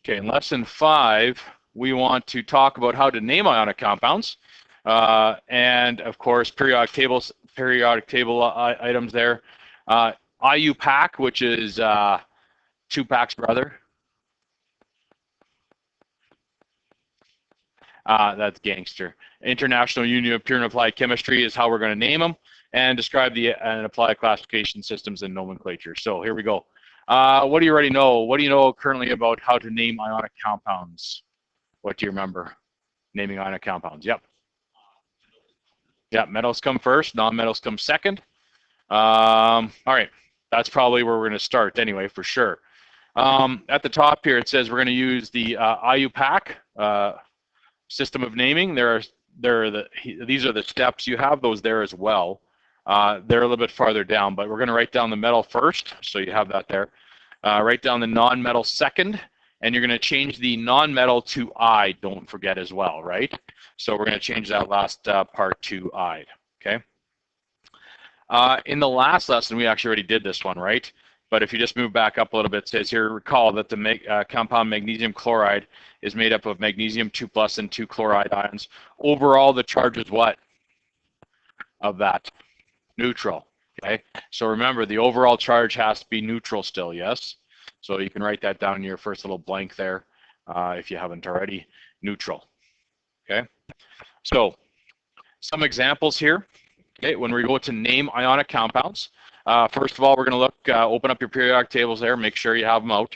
Okay, in lesson 5, we want to talk about how to name ionic compounds, and of course periodic table items there. IUPAC, which is Tupac's brother. That's gangster. International Union of Pure and Applied Chemistry is how we're going to name them and describe the and apply classification systems and nomenclature. So here we go. What do you already know? What do you know currently about how to name ionic compounds? What do you remember? Naming ionic compounds. Yep. Yep, metals come first, non-metals come second. All right, that's probably where we're going to start anyway, for sure. At the top here, it says we're going to use the IUPAC system of naming. These are the steps. You have those there as well. They're a little bit farther down, but we're going to write down the metal first, so you have that there. Write down the non-metal second, and you're going to change the non-metal to I, don't forget as well, right? So we're going to change that last part to I, okay? In the last lesson, we actually already did this one, right? But if you just move back up a little bit, it says here, recall that the compound magnesium chloride is made up of magnesium 2+ and 2 chloride ions. Overall, the charge is what of that? Neutral, okay? So remember, the overall charge has to be neutral still, yes? So you can write that down in your first little blank there if you haven't already, neutral, okay? So some examples here, okay? When we go to name ionic compounds, first of all, we're going to look, open up your periodic tables there, make sure you have them out.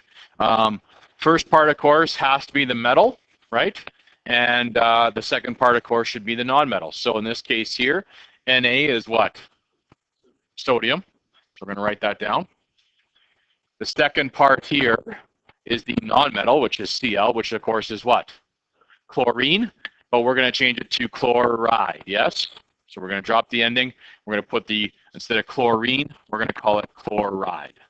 First part, of course, has to be the metal, right? And the second part, of course, should be the non-metal. So in this case here, Na is what? Sodium. So we're going to write that down. The second part here is the non-metal, which is Cl, which of course is what? Chlorine, but we're going to change it to chloride, yes? So we're going to drop the ending. We're going to put the, instead of chlorine, we're going to call it chloride,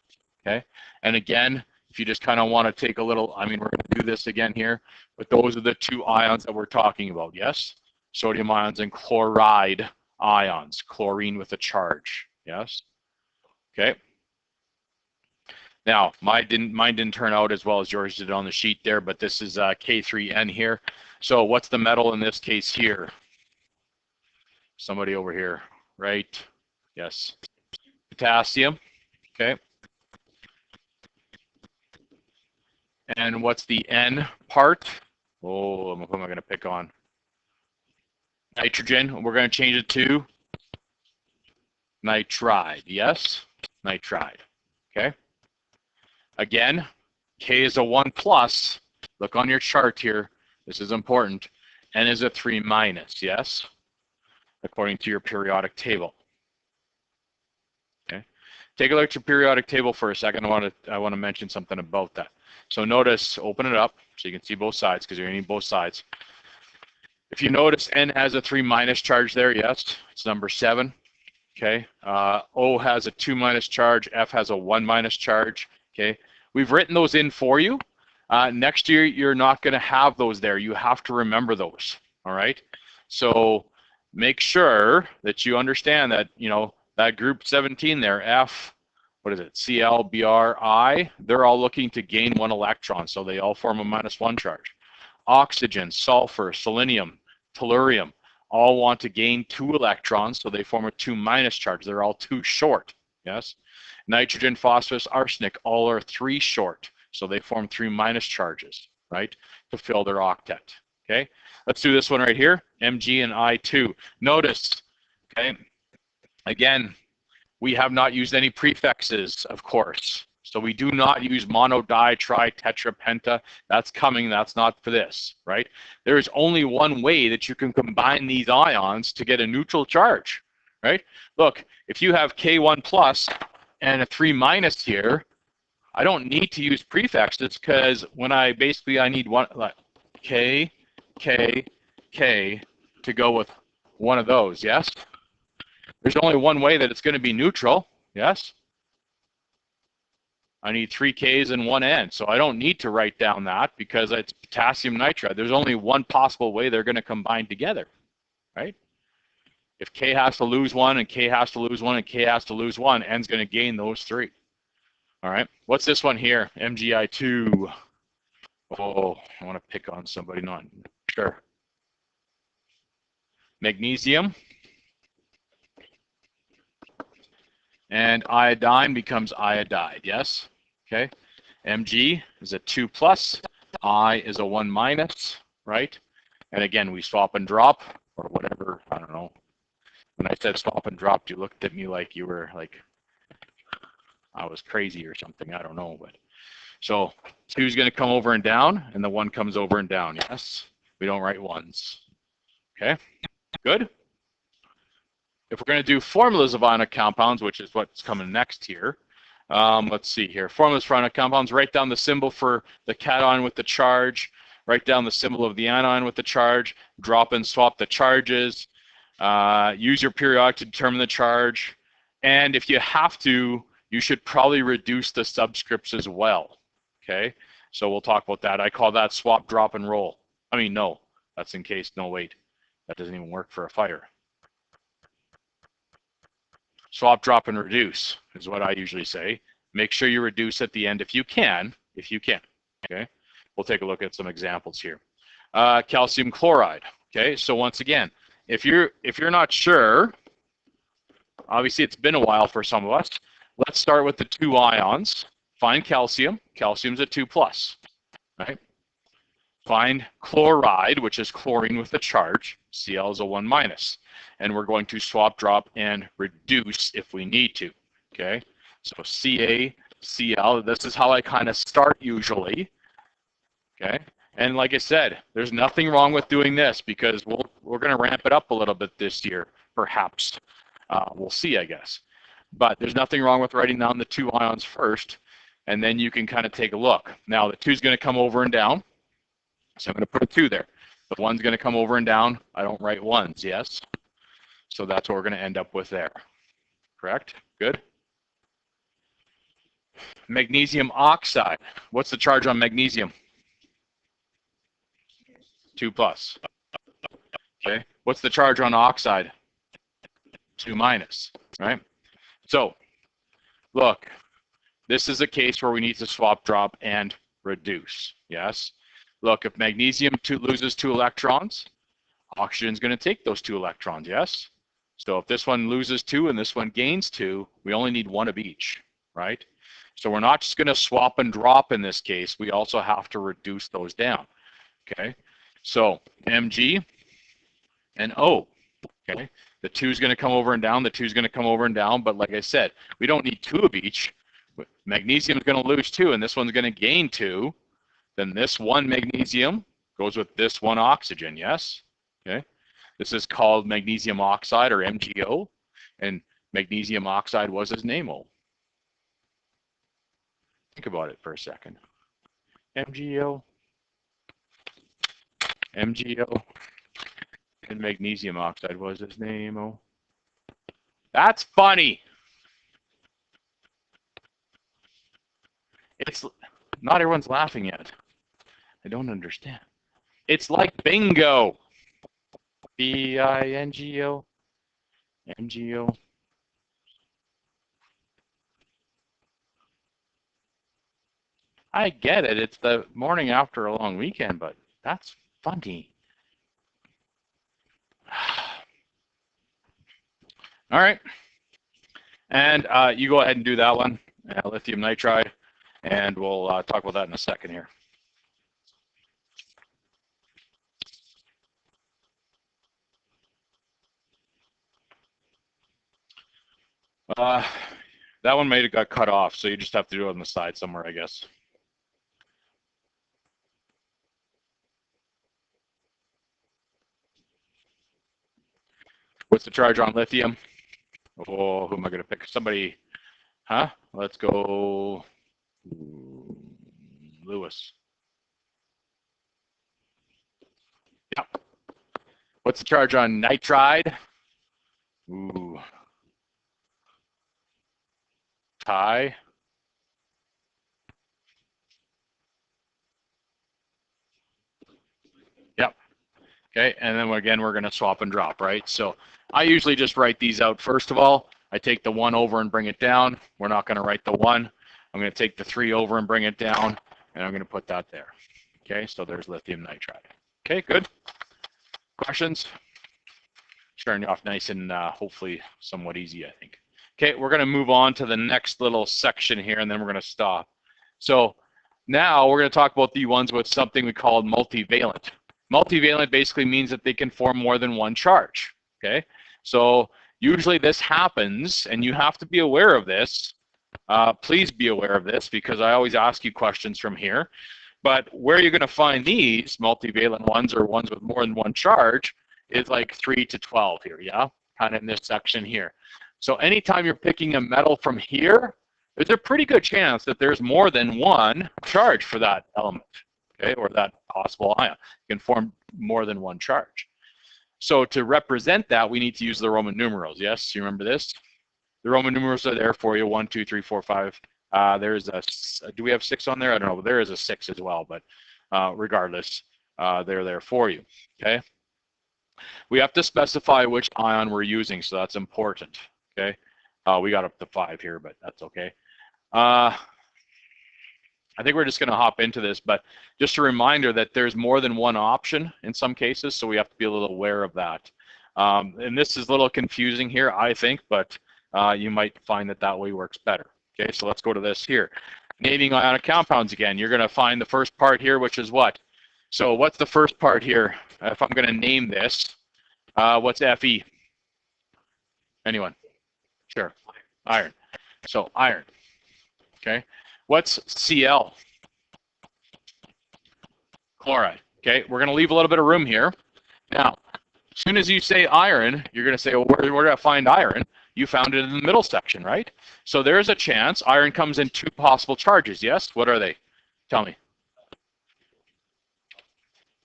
okay? And again, if you just kind of want to take a little, I mean, we're going to do this again here, but those are the two ions that we're talking about, yes? Sodium ions and chloride ions, chlorine with a charge, yes? Okay. Now, mine didn't turn out as well as yours did on the sheet there, but this is K3N here. So what's the metal in this case here? Somebody over here, right? Yes. Potassium, okay. And what's the N part? Oh, who am I going to pick on? Nitrogen. We're going to change it to nitride, yes? Nitride, okay? Again, K is a 1+. Look on your chart here. This is important. N is a 3-, yes? According to your periodic table. Okay. Take a look at your periodic table for a second. I want to mention something about that. So notice, open it up so you can see both sides because you're going to need both sides. If you notice, N has a 3- charge there, yes? It's number 7. Okay. O has a 2- charge. F has a 1- charge. Okay. We've written those in for you. Next year, you're not going to have those there. You have to remember those. All right. So make sure that you understand that, you know, that group 17 there, F, what is it, Cl, Br, I, they're all looking to gain 1 electron. So they all form a -1 charge. Oxygen, sulfur, selenium, tellurium, all want to gain 2 electrons. So they form a 2- charge. They're all 2 short. Yes. Nitrogen, phosphorus, arsenic, all are 3 short. So they form 3- charges, right, to fill their octet. Okay, let's do this one right here, Mg and I2. Notice, okay, again, we have not used any prefixes, of course. So we do not use mono, di, tri, tetra, penta. That's coming, that's not for this, right? There is only one way that you can combine these ions to get a neutral charge, right? Look, if you have K1+ and a 3- here, I don't need to use prefixes because when I need one, like K, K, K to go with one of those, yes? There's only one way that it's going to be neutral, yes? I need 3 Ks and 1 N, so I don't need to write down that because it's potassium nitride. There's only one possible way they're going to combine together, right? If K has to lose 1 and K has to lose 1 and K has to lose 1, N's going to gain those 3. All right, what's this one here? MgI2. Oh, I want to pick on somebody. Not sure. Magnesium. And iodine becomes iodide, yes? Okay. Mg is a 2 plus. I is a 1 minus, right? And again, we swap and drop, or whatever, I don't know. When I said swap and drop, you looked at me like you were like, I was crazy or something, I don't know. But so 2 is going to come over and down, and the 1 comes over and down, yes? We don't write ones. Okay, good? If we're going to do formulas of ionic compounds, which is what's coming next here, let's see here. Formulas for ionic compounds, write down the symbol for the cation with the charge, write down the symbol of the anion with the charge, drop and swap the charges, use your periodic to determine the charge, and if you have to, you should probably reduce the subscripts as well, okay? So we'll talk about that. I call that swap, drop, and roll. I mean, no, that's in case, no, wait, that doesn't even work for a fire. Swap, drop, and reduce is what I usually say. Make sure you reduce at the end if you can, okay? We'll take a look at some examples here. Calcium chloride, okay? So once again, if you're not sure, obviously it's been a while for some of us, let's start with the 2 ions. Find calcium. Calcium's a 2 plus, right? Find chloride, which is chlorine with a charge. Cl is a 1 minus. And we're going to swap, drop, and reduce if we need to, okay? So Ca, Cl, this is how I kind of start usually, okay? And like I said, there's nothing wrong with doing this because we're going to ramp it up a little bit this year, perhaps. We'll see, I guess. But there's nothing wrong with writing down the 2 ions first, and then you can kind of take a look. Now, the 2 is going to come over and down, so I'm going to put a 2 there. The 1's going to come over and down. I don't write 1s, yes? So that's what we're going to end up with there. Correct? Good. Magnesium oxide. What's the charge on magnesium? 2 plus. Okay. What's the charge on oxide? 2 minus, right? So, look, this is a case where we need to swap, drop, and reduce, yes? Look, if magnesium loses 2 electrons, oxygen is going to take those 2 electrons, yes? So if this one loses 2 and this one gains 2, we only need 1 of each, right? So we're not just going to swap and drop in this case. We also have to reduce those down, okay? So Mg and O, okay? The 2 is going to come over and down. The 2 is going to come over and down. But like I said, we don't need 2 of each. Magnesium is going to lose 2, and this one's going to gain 2. Then this 1 magnesium goes with this 1 oxygen, yes? Okay? This is called magnesium oxide, or MgO, and magnesium oxide was his name-o. Think about it for a second. MgO, MgO, and magnesium oxide was his name-o. That's funny. It's not everyone's laughing yet. I don't understand. It's like bingo. B-I-N-G-O, M-G-O. I get it. It's the morning after a long weekend, but that's funny. All right. And you go ahead and do that one, lithium nitride, and we'll talk about that in a second here. That one might have got cut off, so you just have to do it on the side somewhere, I guess. What's the charge on lithium? Oh, who am I going to pick? Somebody, huh? Let's go Lewis. Yeah. What's the charge on nitride? Ooh. Tie. Yep. Okay, and then again, we're going to swap and drop, right? So I usually just write these out first of all. I take the 1 over and bring it down. We're not going to write the 1. I'm going to take the 3 over and bring it down, and I'm going to put that there. Okay, so there's lithium nitride. Okay, good. Questions? Starting off nice and hopefully somewhat easy, I think. Okay, we're going to move on to the next little section here, and then we're going to stop. So now we're going to talk about the ones with something we call multivalent. Multivalent basically means that they can form more than one charge. Okay, so usually this happens, and you have to be aware of this. Please be aware of this, because I always ask you questions from here. But where you're going to find these multivalent ones, or ones with more than one charge, is like 3 to 12 here, yeah? Kind of in this section here. So anytime you're picking a metal from here, there's a pretty good chance that there's more than one charge for that element, okay, or that possible ion. It can form more than one charge. So to represent that, we need to use the Roman numerals, yes? You remember this? The Roman numerals are there for you, 1, 2, 3, 4, 5. There's a, do we have 6 on there? I don't know, but there is a 6 as well, but regardless, they're there for you, okay? We have to specify which ion we're using, so that's important, okay? We got up to 5 here, but that's okay. I think we're just going to hop into this, but just a reminder that there's more than one option in some cases, so we have to be a little aware of that. And this is a little confusing here, I think, but you might find that that way works better. Okay, so let's go to this here. Naming ionic compounds again. You're going to find the first part here, which is what? So what's the first part here? If I'm going to name this, what's Fe? Anyone? Sure. Iron. So iron. Okay. What's Cl? Chloride. Okay. We're going to leave a little bit of room here. Now, as soon as you say iron, you're going to say, well, where do I find iron? You found it in the middle section, right? So there's a chance iron comes in 2 possible charges, yes? What are they? Tell me.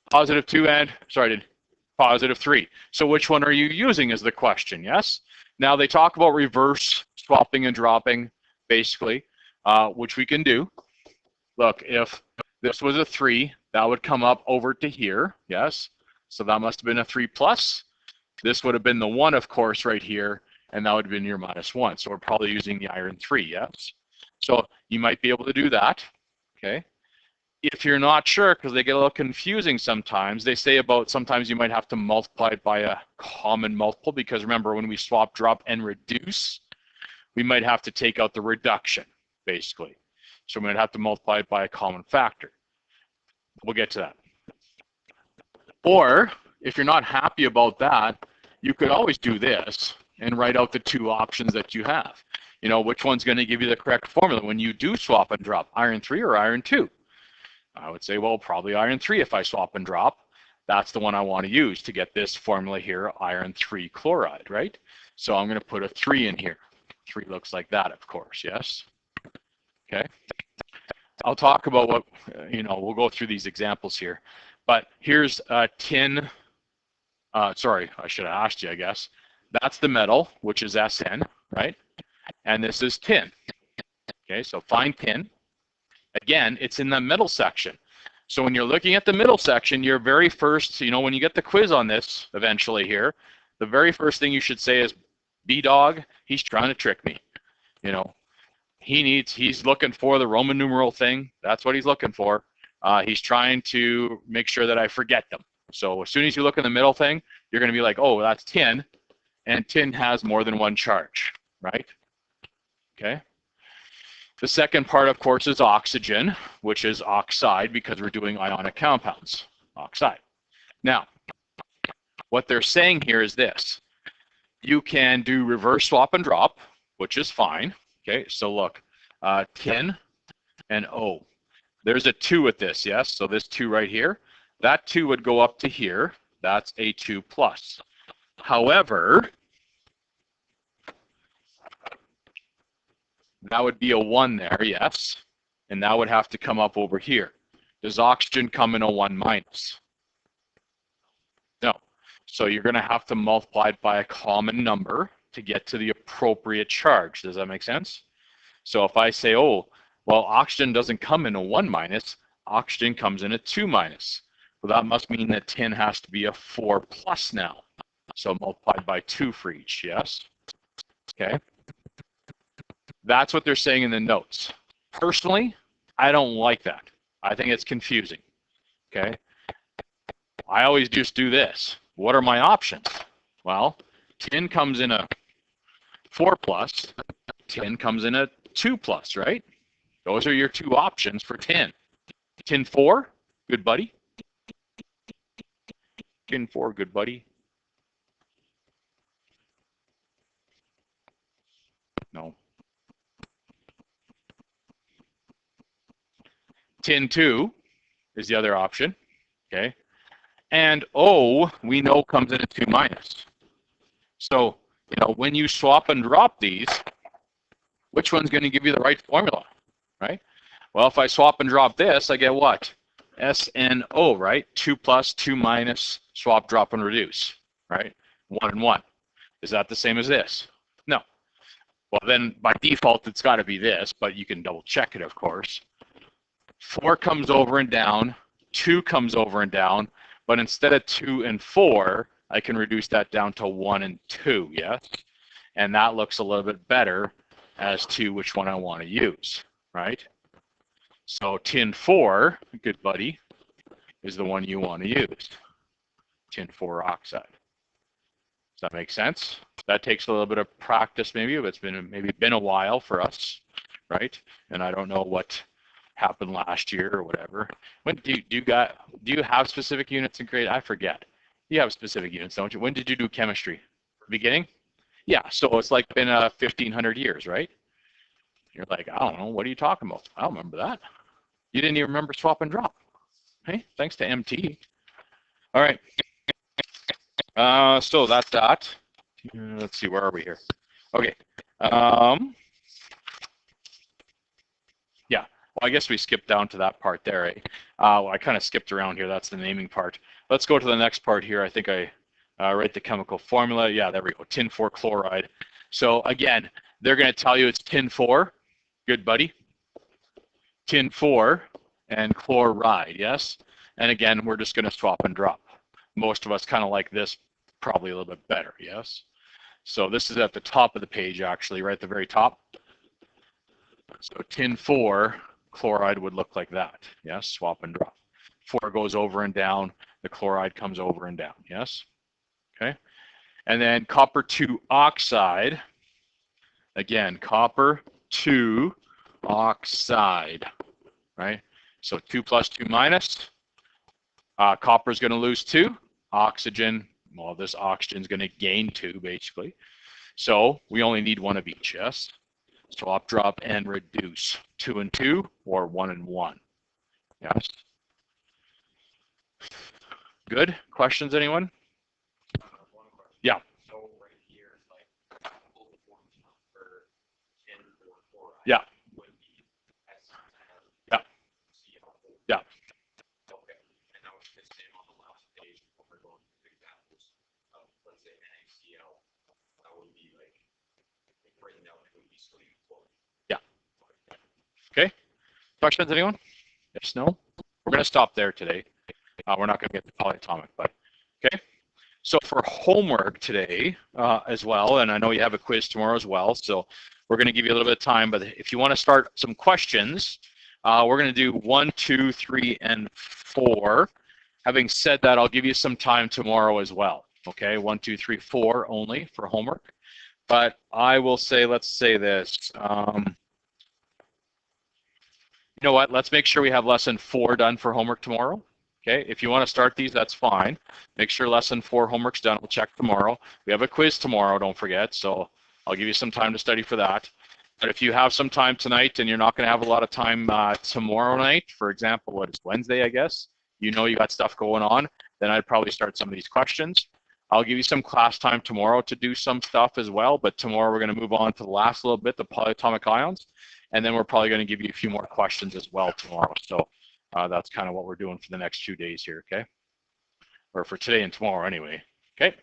Positive 2 and, sorry, positive 3. So which one are you using is the question, yes? Now they talk about reverse swapping and dropping, basically, which we can do. Look, if this was a 3, that would come up over to here, yes? So that must have been a 3 plus. This would have been the 1, of course, right here, and that would have been your -1. So we're probably using the iron 3, yes? So you might be able to do that, okay? If you're not sure, because they get a little confusing sometimes, they say about sometimes you might have to multiply it by a common multiple, because remember, when we swap, drop, and reduce, we might have to take out the reduction, basically. So we might have to multiply it by a common factor. We'll get to that. Or, if you're not happy about that, you could always do this and write out the 2 options that you have. You know, which one's going to give you the correct formula when you do swap and drop, iron 3 or iron 2? I would say, well, probably iron 3 if I swap and drop. That's the one I want to use to get this formula here, iron 3 chloride, right? So I'm going to put a 3 in here. 3 looks like that, of course, yes? Okay. I'll talk about what, you know, we'll go through these examples here. But here's tin. Sorry, I should have asked you, I guess. That's the metal, which is Sn, right? And this is tin. Okay, so find tin. Again, it's in the middle section. So when you're looking at the middle section, your very first, you know, when you get the quiz on this eventually here, the very first thing you should say is, B-dog, he's trying to trick me. You know, he's looking for the Roman numeral thing. That's what he's looking for. He's trying to make sure that I forget them. So as soon as you look in the middle thing, you're going to be like, oh, that's tin, and tin has more than one charge, right? Okay. The second part, of course, is oxygen, which is oxide because we're doing ionic compounds, oxide. Now, what they're saying here is this. You can do reverse swap and drop, which is fine. Okay, so look, tin and O. There's a 2 with this, yes? So this 2 right here, that 2 would go up to here. That's a 2 plus. However, that would be a 1 there, yes? And that would have to come up over here. Does oxygen come in a 1 minus? No. So you're going to have to multiply it by a common number to get to the appropriate charge. Does that make sense? So if I say, oh, well, oxygen doesn't come in a 1 minus, oxygen comes in a 2 minus. Well, that must mean that tin has to be a 4 plus now. So multiplied by 2 for each, yes? Okay. That's what they're saying in the notes. Personally, I don't like that. I think it's confusing. okay? I always just do this. What are my options? Well, tin comes in a 4 plus, tin comes in a 2 plus, right? Those are your two options for tin. Tin 4, good buddy. Tin 4, good buddy. No. Tin 2 is the other option, okay? And O, we know, comes in a 2 minus. So, you know, when you swap and drop these, which one's going to give you the right formula, right? Well, if I swap and drop this, I get what? SNO, right? 2 plus, 2 minus, swap, drop, and reduce, right? 1 and 1. Is that the same as this? No. Well, then by default, it's got to be this, but you can double check it, of course. 4 comes over and down, 2 comes over and down, but instead of 2 and 4, I can reduce that down to 1 and 2, yes? And that looks a little bit better as to which one I want to use, right? So tin 4, good buddy, is the one you want to use, tin 4 oxide. Does that make sense? That takes a little bit of practice maybe, but it's been a while for us, right? And I don't know what happened last year or whatever. When do you have specific units in grade? I forget. You have specific units, don't you? When did you do chemistry? Beginning? Yeah, so it's like been 1,500 years, right? You're like, I don't know, what are you talking about? I don't remember that. You didn't even remember swap and drop. Hey, thanks to MT. All right. So that's that. Let's see, where are we here? Okay. Yeah, well, I guess we skipped down to that part there, eh? Well, I kind of skipped around here. That's the naming part. Let's go to the next part here. I think I write the chemical formula. Yeah, there we go, tin 4 chloride. So again, they're going to tell you it's tin 4. Good buddy. Tin 4 and chloride, yes? And again, we're just going to swap and drop. Most of us kind of like this probably a little bit better, yes? So this is at the top of the page, actually, right at the very top. So tin 4 chloride would look like that, yes? Swap and drop. 4 goes over and down, the chloride comes over and down, yes? Okay. And then copper 2 oxide, again, copper 2 oxide, right? So 2 plus 2 minus, copper is going to lose 2, oxygen, well, this oxygen is going to gain 2, basically. So we only need 1 of each, yes? Swap, drop, and reduce. 2 and 2, or 1 and 1. Yes? Good? Questions, anyone? Yeah. Yeah. Yeah. Yeah. Yeah. Okay. Questions, anyone? Yes, no? We're going to stop there today. We're not going to get to polyatomic, but okay. So for homework today as well, and I know you have a quiz tomorrow as well, so we're going to give you a little bit of time, but if you want to start some questions, we're going to do 1, 2, 3, and 4. Having said that, I'll give you some time tomorrow as well. Okay, 1, 2, 3, 4 only for homework. But I will say, let's say this. You know what? Let's make sure we have lesson 4 done for homework tomorrow. Okay, if you want to start these, that's fine. Make sure lesson 4 homework's done. We'll check tomorrow. We have a quiz tomorrow, don't forget. So I'll give you some time to study for that. But if you have some time tonight and you're not going to have a lot of time tomorrow night, for example, what is Wednesday, I guess, you know you got stuff going on, then I'd probably start some of these questions. I'll give you some class time tomorrow to do some stuff as well, but tomorrow we're going to move on to the last little bit, the polyatomic ions, and then we're probably going to give you a few more questions as well tomorrow. So that's kind of what we're doing for the next 2 days here, okay? Or for today and tomorrow anyway, okay?